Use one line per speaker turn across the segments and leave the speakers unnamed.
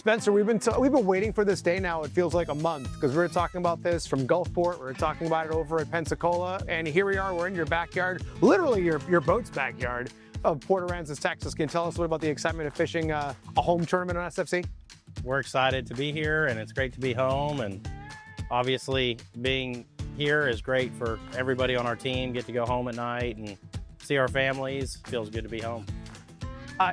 Spencer, we've been waiting for this day now. It feels like a month because we were talking about this from Gulfport. We were talking about it over at Pensacola, and here we are. We're in your backyard, literally your boat's backyard of Port Aransas, Texas. Can you tell us a little about the excitement of fishing a home tournament on SFC?
We're excited to be here, and it's great to be home. And obviously, being here is great for everybody on our team. Get to go home at night and see our families. Feels good to be home.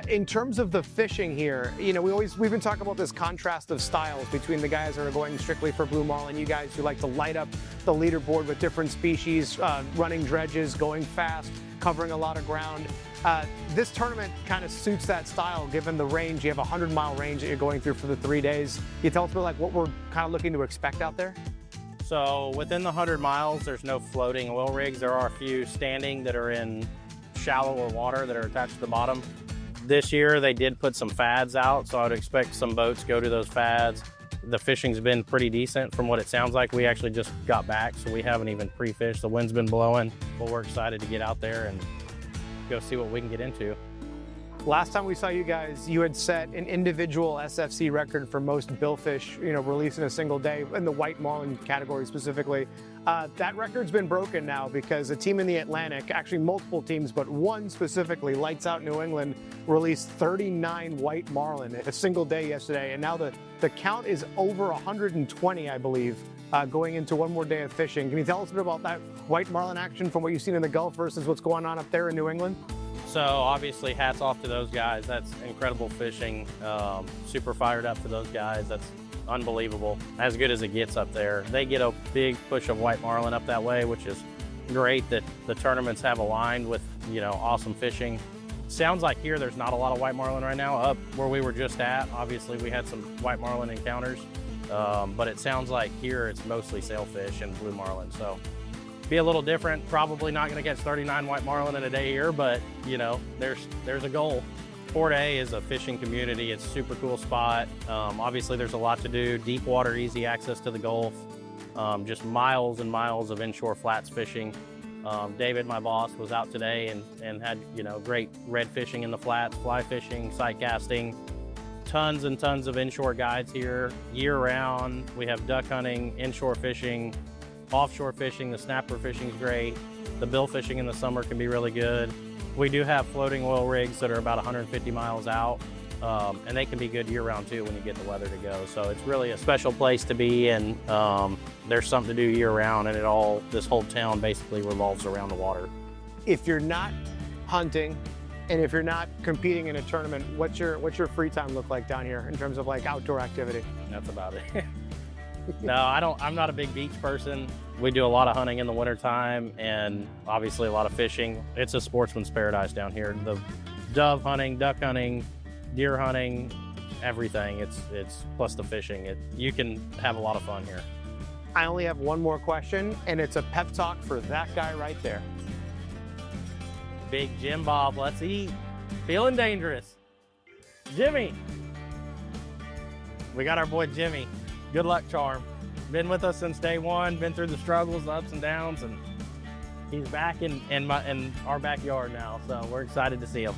In terms of the fishing here, you know, we've been talking about this contrast of styles between the guys that are going strictly for blue marlin, you guys who like to light up the leaderboard with different species, running dredges, going fast, covering a lot of ground. This tournament kind of suits that style given the range. You have a 100-mile range that you're going through for the 3 days. Can you tell us about what we're kind of looking to expect out there?
So within the 100 miles, there's no floating oil rigs. There are a few standing that are in shallower water that are attached to the bottom. This year they did put some fads out, so I would expect some boats go to those fads. The fishing's been pretty decent from what it sounds like. We actually just got back, so we haven't even pre-fished. The wind's been blowing, but we're excited to get out there and go see what we can get into.
Last time we saw you guys, you had set an individual SFC record for most billfish, released in a single day in the white marlin category specifically. That record's been broken now because a team in the Atlantic, actually multiple teams, but one specifically, Lights Out New England, released 39 white marlin in a single day yesterday. And now the count is over 120, I believe, going into one more day of fishing. Can you tell us a bit about that white marlin action from what you've seen in the Gulf versus what's going on up there in New England?
So obviously hats off to those guys. That's incredible fishing. Super fired up for those guys. That's unbelievable. As good as it gets up there. They get a big push of white marlin up that way, which is great that the tournaments have aligned with, awesome fishing. Sounds like here there's not a lot of white marlin right now. Up where we were just at, obviously we had some white marlin encounters, but it sounds like here it's mostly sailfish and blue marlin. So be a little different. Probably not going to catch 39 white marlin in a day here, but there's a goal. Port A is a fishing community. It's a super cool spot. Obviously there's a lot to do. Deep water, easy access to the Gulf. Just miles and miles of inshore flats fishing. David, my boss, was out today and had great red fishing in the flats, fly fishing, sight casting. Tons and tons of inshore guides here year round. We have duck hunting, inshore fishing, offshore fishing. The snapper fishing is great. The bill fishing in the summer can be really good. We do have floating oil rigs that are about 150 miles out, and they can be good year-round too when you get the weather to go. So it's really a special place to be, and there's something to do year-round, and this whole town basically revolves around the water.
If you're not hunting, and if you're not competing in a tournament, what's your free time look like down here in terms of like outdoor activity?
That's about it. No, I'm not a big beach person. We do a lot of hunting in the wintertime and obviously a lot of fishing. It's a sportsman's paradise down here. The dove hunting, duck hunting, deer hunting, everything. It's plus the fishing. You can have a lot of fun here.
I only have one more question, and it's a pep talk for that guy right there.
Big Jim Bob, let's eat. Feeling dangerous. Jimmy. We got our boy Jimmy. Good luck charm. Been with us since day one, been through the struggles, the ups and downs, and he's back in our backyard now, so we're excited to see him.